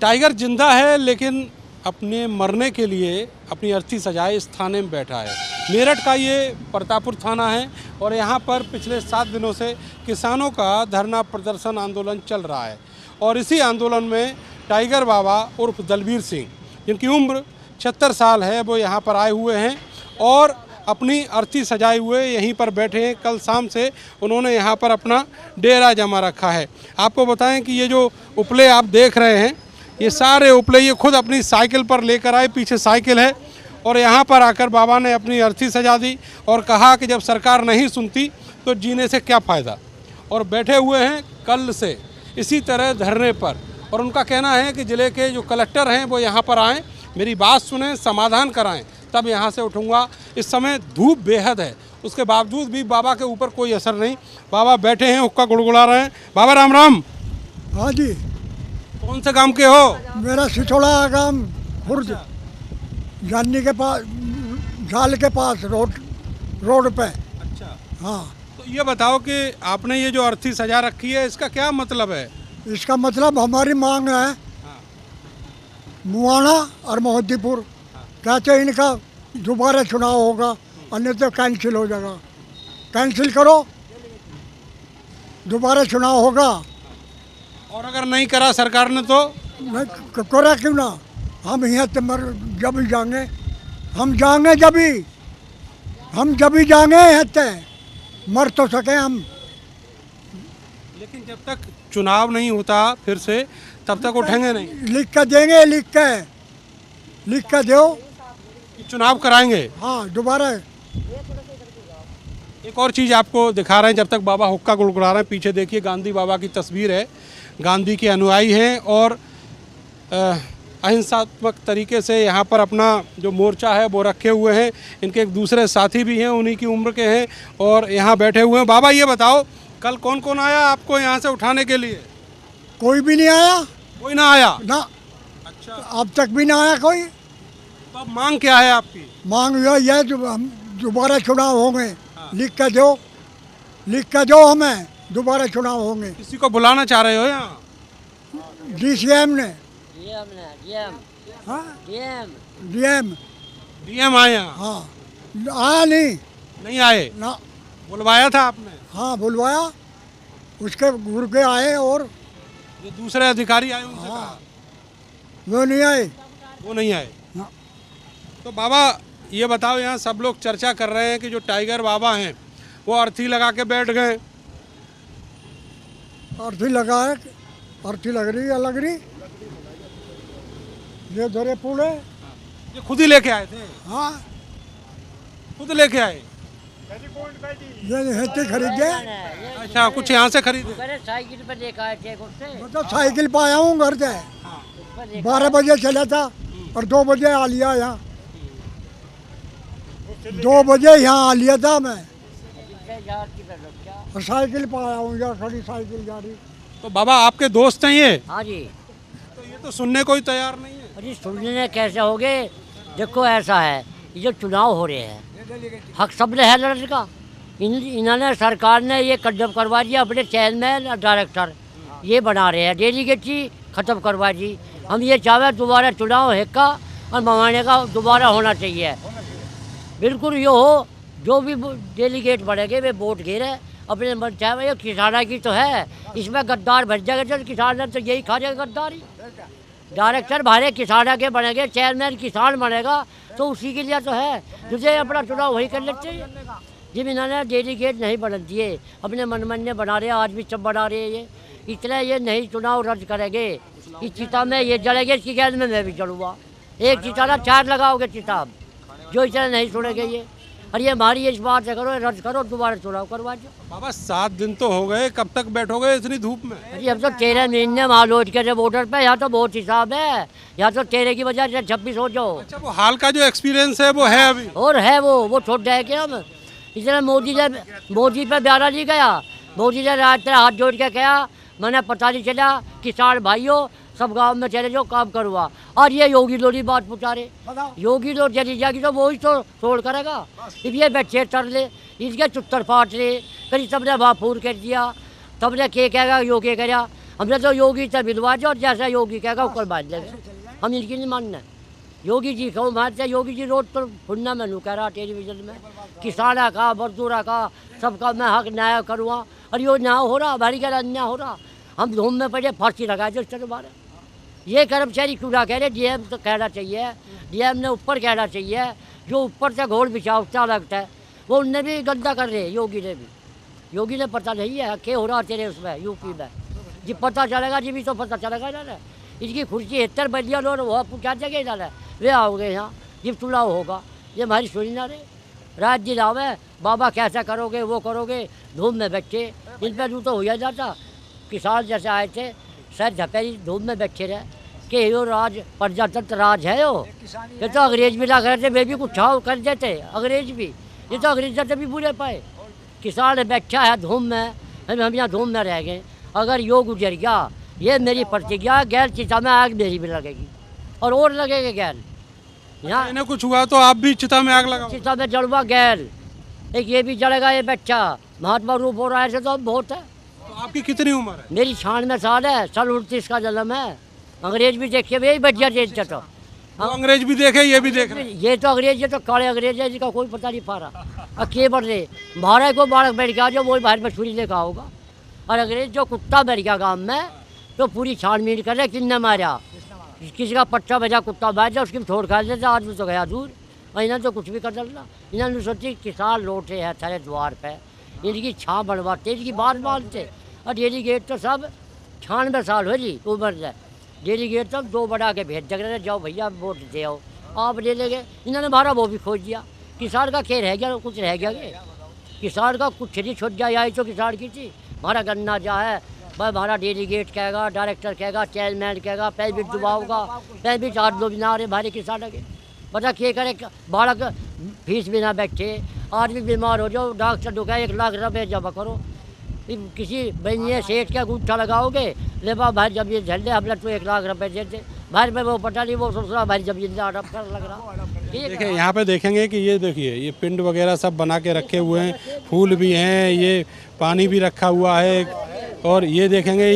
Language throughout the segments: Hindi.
टाइगर जिंदा है लेकिन अपने मरने के लिए अपनी अर्थी सजाए इस थाने में बैठा है। मेरठ का ये प्रतापपुर थाना है और यहाँ पर पिछले 7 दिनों से किसानों का धरना प्रदर्शन आंदोलन चल रहा है और इसी आंदोलन में टाइगर बाबा उर्फ दलबीर सिंह, जिनकी उम्र 76 साल है, वो यहाँ पर आए हुए हैं और अपनी अर्थी सजाए हुए यहीं पर बैठे हैं। कल शाम से उन्होंने यहाँ पर अपना डेरा जमा रखा है। आपको बताएं कि ये जो उपले आप देख रहे हैं, ये सारे उपले ये खुद अपनी साइकिल पर लेकर आए, पीछे साइकिल है, और यहाँ पर आकर बाबा ने अपनी अर्थी सजा दी और कहा कि जब सरकार नहीं सुनती तो जीने से क्या फ़ायदा। और बैठे हुए हैं कल से इसी तरह धरने पर, और उनका कहना है कि ज़िले के जो कलेक्टर हैं वो यहाँ पर आएँ, मेरी बात सुनें, समाधान कराएं, तब यहाँ से उठूँगा। इस समय धूप बेहद है, उसके बावजूद भी बाबा के ऊपर कोई असर नहीं। बाबा बैठे हैं, हुक्का गुड़गुड़ा रहे हैं। बाबा राम राम। हाँ जी। कौन से गांव के हो? मेरा सिठोड़ा गांव खुर्द जानी के पास, झाल के पास रोड पे। अच्छा। हाँ। तो ये बताओ कि आपने ये जो अर्थी सजा रखी है, इसका क्या मतलब है? इसका मतलब हमारी मांग है मुआना और मोहद्दीपुर, कहते इनका दोबारा चुनाव होगा, अन्यथा कैंसिल हो जाएगा। कैंसिल करो, दोबारा चुनाव होगा। और अगर नहीं करा सरकार ने तो? नहीं करा क्यों ना, हम यहाँ तो जब ही जाएंगे, हम जाएंगे जब ही जाएंगे यहाँ तो मर तो सके हम। लेकिन जब तक चुनाव नहीं होता फिर से, तब तक उठेंगे नहीं? लिख कर देंगे, लिख कर दो कि चुनाव कराएंगे। हाँ दोबारा। एक और चीज़ आपको दिखा रहे हैं, जब तक बाबा हुक्का गुड़गुड़ा रहे हैं, पीछे देखिए गांधी बाबा की तस्वीर है। गांधी के अनुयायी हैं और अहिंसात्मक तरीके से यहाँ पर अपना जो मोर्चा है वो रखे हुए हैं। इनके एक दूसरे साथी भी हैं, उन्हीं की उम्र के हैं और यहाँ बैठे हुए हैं। बाबा ये बताओ, कल कौन कौन आया आपको यहाँ से उठाने के लिए? कोई भी नहीं आया। कोई ना आया ना। अच्छा, अब तक भी ना आया कोई। तो अब मांग क्या है आपकी? मांग यह हम दोबारा चुनाव होंगे। लिख कर दो हमें, दोबारा चुनाव होंगे। किसी को बुलाना चाह रहे हो यहाँ? डीसीएम ने, डीएम आए यहाँ? हाँ आया नहीं आए ना। बुलवाया था आपने? हाँ बुलवाया, उसके गुर के आए और जो दूसरे अधिकारी आए उनसे कहा? वो नहीं आए। वो नहीं आए ना। तो बाबा ये बताओ, यहाँ सब लोग चर्चा कर रहे हैं कि जो टाइगर बाबा हैं वो अर्थी लगा के बैठ गए। अर्थी लगा है, अर्थी लग रही। ये धरे पुल है। ये खुद ही लेके आए थे? हाँ खुद लेके आए? ये हेती खरीदे। अच्छा, कुछ यहाँ से खरीदे? साइकिल पर लेकर आए थे मतलब साइकिल पर आया हूँ घर से। 12 बजे चला था और 2 बजे आ लिया यहाँ। 2 बजे यहाँ आ लिया था मैं, और साइकिल पर आया हूँ, यार खड़ी साइकिल जा रही। तो बाबा आपके दोस्त हैं ये? हाँ जी। तो ये तो सुनने को ही तैयार नहीं है। अरे सुनने कैसे होगे? देखो ऐसा है, ये जो चुनाव हो रहे हैं, हक सबने है लड़ने का। इन्होंने सरकार ने ये कदम करवा दिया, अपने चेयरमैन और डायरेक्टर ये बना रहे हैं, डेलीगेट ही ख़त्म करवा दी। हम ये चाहे दोबारा चुनाव है का और मवाने का दोबारा होना चाहिए। बिल्कुल ये हो, जो भी डेलीगेट बढ़ेंगे वे वोट घेरे अपने मन। चाहे ये किसाना की तो है, इसमें गद्दार भर जाएगा तो किसान तो यही खा जाएगा गद्दारी। डायरेक्टर भारे किसाना के बनेंगे, चेयरमैन किसान बनेगा, तो उसी के लिए तो है, तुझे अपना चुनाव वही कर लेते हैं। जब इन्होंने डेलीगेट नहीं बना दिए, अपने मनमान्य बना रहे, आज भी सब बना रहे हैं ये, इसलिए ये नहीं चुनाव रद्द करेंगे। इस चिता में ये जलेंगे, इसकी गैस में मैं भी जलूँगा। एक चिता ना 4 लगाओगे चिता, जो इतना नहीं छोड़ेंगे ये। और ये हमारी इस बात से करो, रद्द करो, दोबारा चुनाव करवा दो। बाबा 7 दिन तो हो गए, कब तक बैठोगे इतनी धूप में? अरे अब तो 13 महीने वहाँ लौट के थे बॉर्डर पे, यहाँ तो बहुत हिसाब है। यहाँ तो 13 की वजह से 26 हो जाओ। अच्छा, वो हाल का जो एक्सपीरियंस है वो है अभी? और है वो छोड़ जाए क्या हम? इसलिए मोदी पे ब्यारा नहीं गया। मोदी ने रात हाथ जोड़ के कहा, मैंने पता नहीं चला, किसान भाइयों सब गांव में चले जाओ, काम करवा। और ये योगी लोग ही बात पूछा रहे, योगी लोग चली जाएगी तो वो ही तो छोड़ करेगा। अब ये बच्चे तर ले, इसके चुत्तर फाट ले, कहीं सबने वहाँ फूर कर दिया, सबने के कहेगा यो के करा। हमने तो योगी से विधवा जो, और जैसा योगी कहेगा ऊपर बांध देंगे, हम इनकी नहीं मानना। योगी जी को मानते, योगी जी रोड पर फुड़ना मैनू कह रहा टेलीविजन में, किसाना का मजदूरा का सबका मैं हक न्याय करूँगा, और यो न्याय हो रहा, हमारी क्या अन्याय हो रहा। हम धूम में पड़े, फांसी लगाए जो चलो मारे। ये कर्मचारी क्यों ना कह रहे, डीएम तो कहना चाहिए, डीएम ने ऊपर कहना चाहिए, जो ऊपर से घोल बिछावता लगता है वो उनने भी गंदा कर रहे, योगी ने भी। योगी ने पता नहीं है क्या हो रहा तेरे उसमें यूपी में, जी पता चलेगा जी भी तो पता चलेगा इन्होंने। इसकी खुर्ची 70 बलिया लोग वो क्या जगह इन्होंने वे आओगे यहाँ जब चुनाव होगा, ये हमारी सुनी ना रहे। रात दिन आवे बाबा कैसा करोगे वो करोगे, धूम में बैठे, इन पर तो हो जाता। किसान जैसे आए थे सर झपेरी धूम में बैठे रहे कि यो राज प्रजातंत्र राज है ये तो अंग्रेज भी ना करते, वे भी कुछ कर देते अंग्रेज भी, ये तो अंग्रेज से भी बुरे पाए। किसान बैठा है धूम में, हम यहाँ धूम में रह गए। अगर यो गुजर गया, ये मेरी प्रतिज्ञा, गैर चिता में आग मेरी भी लगेगी और लगेगा गैर। यहाँ इन्हें कुछ हुआ तो आप भी चिता में आग लगाओ। चिता में जलवा गैर, एक ये भी जलेगा। ये बच्चा महात्मा रूप हो रहा है, ऐसे तो बहुत है। तो आपकी कितनी उम्र है? मेरी 96 साल है, साल 29 का जन्म है। अंग्रेज भी देखिए यही बच्चा देते तो वो अंग्रेज भी देखे, ये भी देख रहे। ये तो अंग्रेज है, तो काले अंग्रेज है जिसका कोई पता नहीं पा रहा। अब के बढ़ रहे महाराज को बालक बैठ गया जो वही बाहर में छुरी लेकर होगा, और अंग्रेज जो कुत्ता बैठ गया गाँव में तो पूरी छानबीन कर रहे किसने मारा, किसी का पट्टा बजा कुत्ता बैठ जाए उसकी छोड़ खा देता, आदमी तो गया दूर। और इन्होंने तो कुछ भी कर डाला। इन्होंने सोची किसान लौटे हैं थारे द्वार पे, इनकी छाँ बनवाते, इनकी बात मानते। और डेलीगेट तो सब 96 साल हो जी उम्र से, डेलीगेट तब 2 बढ़ा के भेज जग रहे, जाओ भैया वोट दे आओ, आप ले ले गए। इन्होंने हमारा वो भी खोज दिया। किसान का क्या रह गया, कुछ रह गया कि किसान का कुछ नहीं छूट जाए। आई तो किसान की थी, हमारा गन्ना जा है भाई, हमारा डेलीगेट कहेगा, डायरेक्टर कहेगा, चेयरमैन कहेगा, पैर भी डुबाओगा, पैर भी 4 लोग ना रहे भारी किसान के। बता क्या करे, बालक फीस भी ना बैठे, आदमी बीमार हो जाओ, डॉक्टर दुखा 1 लाख रुपये जमा करो। किसी बनिए सेठ का गुच्छा लगाओगे, ले बा भाई जब ये झंडे हमने तो 1 लाख रुपये देते भाई में, वो पता नहीं वो दूसरा भाई जब अडप कर लग रहा। देखिए यहाँ पे देखेंगे कि ये देखिए ये पिंड वगैरह सब बना के रखे हुए हैं, फूल भी हैं, ये पानी भी रखा हुआ है, और ये देखेंगे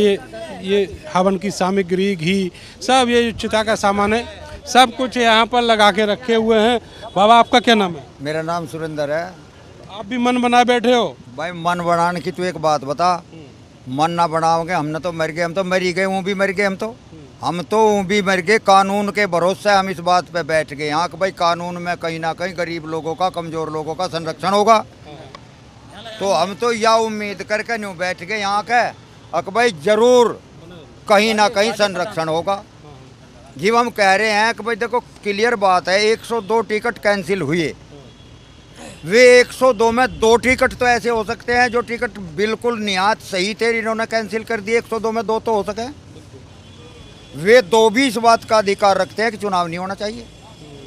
ये हवन की सामग्री, घी, सब ये चिता का सामान है, सब कुछ यहाँ पर लगा के रखे हुए हैं। बाबा आपका क्या नाम है? मेरा नाम सुरेंद्र है। आप भी मन बनाए बैठे हो? भाई मन बनाने की तो एक बात बता, मन ना बनाओगे हमने तो मर गए, हम तो मरी गए, वो भी मर गए, हम तो वो भी मर गए। कानून के भरोसे हम इस बात पे बैठ गए यहाँ कि भाई कानून में कहीं ना कहीं गरीब लोगों का, कमज़ोर लोगों का संरक्षण होगा। तो हम तो यह उम्मीद करके नहीं बैठ गए यहाँ के कि भाई जरूर कहीं ना कहीं संरक्षण होगा। जी हम कह रहे हैं कि भाई देखो क्लियर बात है, 102 टिकट कैंसिल हुए, वे 102 में 2 टिकट तो ऐसे हो सकते हैं जो टिकट बिल्कुल निहात सही थे, इन्होंने कैंसिल कर दिए। 102 में 2 तो हो सके, वे 2 भी इस बात का अधिकार रखते हैं कि चुनाव नहीं होना चाहिए।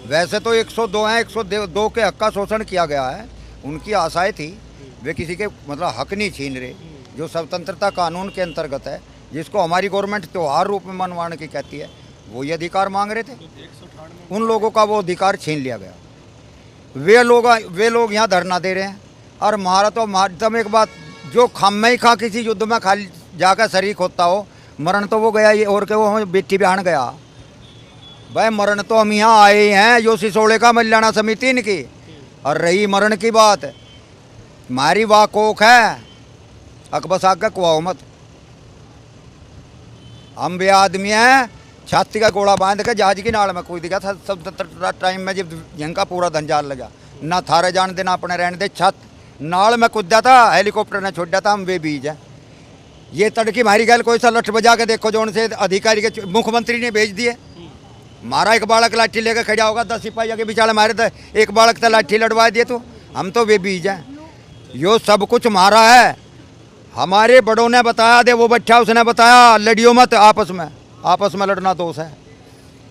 वैसे तो 102 हैं, 102 के हक का शोषण किया गया है, उनकी आशाएं थी, वे किसी के मतलब हक नहीं छीन रहे, जो स्वतंत्रता कानून के अंतर्गत है, जिसको हमारी गवर्नमेंट त्यौहार रूप में मनवाने की कहती है, वो ये अधिकार मांग रहे थे। उन लोगों का वो अधिकार छीन लिया गया। वे लोग यहाँ धरना दे रहे हैं। और हमारा तो तुम एक बात, जो खम ही खा किसी युद्ध में खाली जाकर शरीक होता हो, मरण तो वो गया, ये और के वो हमें बेटी बिहान गया। भाई मरण तो हम यहाँ आए हैं, जो सिसोड़े का मल्याणा समिति इनकी। और रही मरण की बात, हमारी वाह कोख है अकबस आग का कुआओ मत। हम भी आदमी हैं, छाती का गोला बांध के जहाज की नाल में कूद गया था सब टाइम में, जब यंग का पूरा धंजाल लगा, ना थारे जान देना अपने रहने दे, छत नाल में कूदा था, हेलीकॉप्टर ने छोड़ दिया था। हम वे बीज हैं, ये तड़की मारी गैल कोई सा लठ बजा के देखो, जो उनसे अधिकारी के मुख्यमंत्री ने भेज दिए। मारा एक बालक लाठी लेकर खड़ा होगा, 10 सिपाही आगे बिचारे मारे थे, एक बालक तो लाठी लड़वा दिए। तो हम तो वे बीज हैं, यो सब कुछ मारा है। हमारे बड़ों ने बताया दे, वो बच्चा उसने बताया लड़ियो मत, आपस में लड़ना दोष है।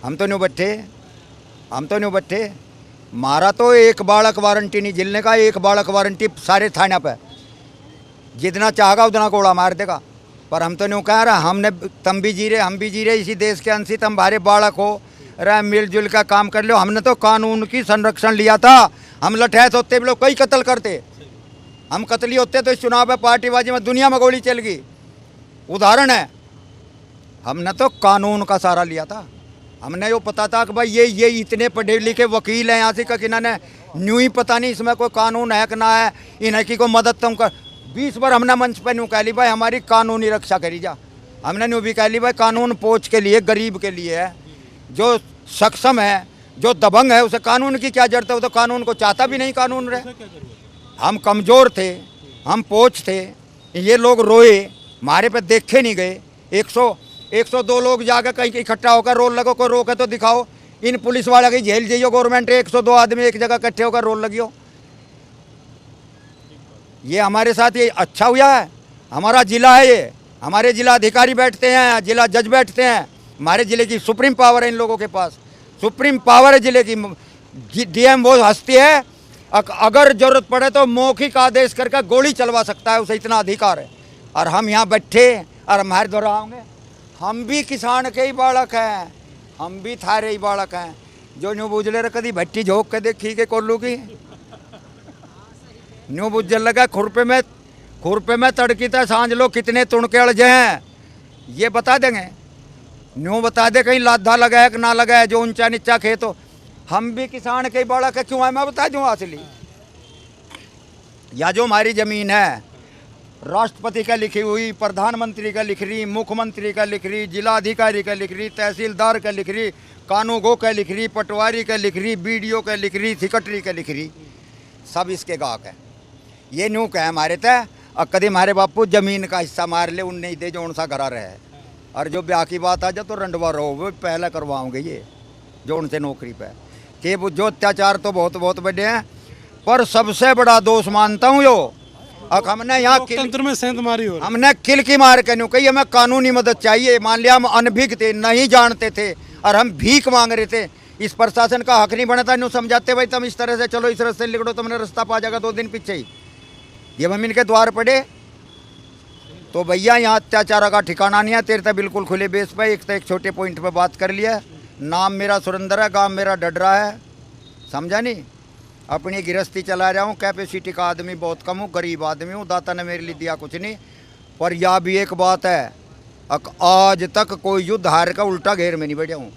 हम तो नहीं बैठे, मारा तो एक बालक वारंटी नहीं झिलने का, एक बालक वारंटी सारे थाने पे, जितना चाहेगा उतना गोला मार देगा। पर हम तो नहीं कह रहा, हमने तुम भी जी रहे, हम भी जी रहे इसी देश के अंशी, तुम भारे बालक हो रहे, मिलजुल का काम कर लो। हमने तो कानून की संरक्षण लिया था। हम लठैत होते भी लोग कई कत्ल करते, हम कतली होते तो इस चुनाव में पार्टीबाजी में दुनिया में गोली चल गई। उदाहरण है, हमने तो कानून का सहारा लिया था। हमने यो पता था कि भाई ये इतने पढ़े लिखे वकील हैं यहाँ से कि इन्होंने न्यू ही पता नहीं इसमें कोई कानून है कि ना है, इन्हें की कोई मदद तुम कर। 20 बार हमने मंच पर न्यू कह ली भाई हमारी कानूनी रक्षा करी जा। हमने न्यू भी कह ली भाई कानून पोच के लिए, गरीब के लिए है, जो सक्षम है, जो दबंग है, उसे कानून की क्या जरूरत है, वो तो कानून को चाहता भी नहीं कानून रहे। हम कमज़ोर थे, हम पोच थे, ये लोग रोए, हमारे पे देखे नहीं गए। 102 लोग जाकर कहीं इकट्ठा होकर रोल लगो, कोई रोके तो दिखाओ। इन पुलिस वाला की जेल जाइयो गवर्नमेंट, 102 आदमी एक जगह इकट्ठे होकर रोल लगियो। ये हमारे साथ ये अच्छा हुआ है। हमारा जिला है, ये हमारे जिला अधिकारी बैठते हैं, जिला जज बैठते हैं, हमारे जिले की सुप्रीम पावर है इन लोगों के पास, सुप्रीम पावर है जिले की। डीएम वो हस्ती है, अगर जरूरत पड़े तो मौखिक आदेश करके गोली चलवा सकता है, उसे इतना अधिकार है। और हम यहाँ बैठे और हमारे द्वारा होंगे, हम भी किसान के ही बालक हैं, हम भी थारे ही बालक हैं। जो न्यू बुझले रे कदी भट्टी झोंक के देखी के कोल्लू की न्यू बुझल लगा खुरपे में तड़की था सांझ लो कितने तुणके अड़जे हैं, ये बता देंगे। न्यू बता दे कहीं लाधा लगा है कि ना लगा है, जो ऊंचा नीचा खेत हो। हम भी किसान के ही बालक है, क्यों है मैं बता दूँ असली। या जो हमारी ज़मीन है राष्ट्रपति का लिखी हुई, प्रधानमंत्री का लिख रही, मुख्यमंत्री का लिख रही, जिलाधिकारी का लिख रही, तहसीलदार का लिख रही, कानूगो का लिख रही, पटवारी का लिख रही, बीडीओ का लिख रही, सेक्रेटरी का लिख रही, सब इसके गाहक है। ये न्यू कहे हमारे तय और कभी हमारे बापू जमीन का हिस्सा मार ले, उन नहीं दे जो उनसा घरा रहे। और जो ब्याह की बात आ जाए तो रंडवा रहो, वो पहले करवाओगे ये जो उनसे नौकरी पे कि वो जो अत्याचार तो बहुत बड़े हैं, पर सबसे बड़ा दोष मानता हूँ यो। अब हमने यहाँ तंत्र में सेंध मारी हो, हमने किल की मार के नहीं कही, हमें कानूनी मदद चाहिए। मान लिया हम अनभिज्ञ थे, नहीं जानते थे और हम भीख मांग रहे थे, इस प्रशासन का हक नहीं बना था। न्यू समझाते भाई तुम इस तरह से चलो, इस रास्ते निकलो, तुमने रास्ता पा जाएगा 2 दिन पीछे ही। ये हम इनके द्वार पड़े तो भैया यहाँ अत्याचार का ठिकाना नहीं है। तेरे तो बिल्कुल खुले बेस पे एक छोटे पॉइंट पे बात कर लिया। नाम मेरा सुरेंद्र है, गांव मेरा डडरा है, समझा नहीं। अपनी गृहस्थी चला रहा हूँ, कैपेसिटी का आदमी बहुत कम हूँ, गरीब आदमी हूँ, दाता ने मेरे लिए दिया कुछ नहीं। पर यह भी एक बात है, आज तक कोई युद्ध हार का उल्टा घेर में नहीं बैठा हूँ।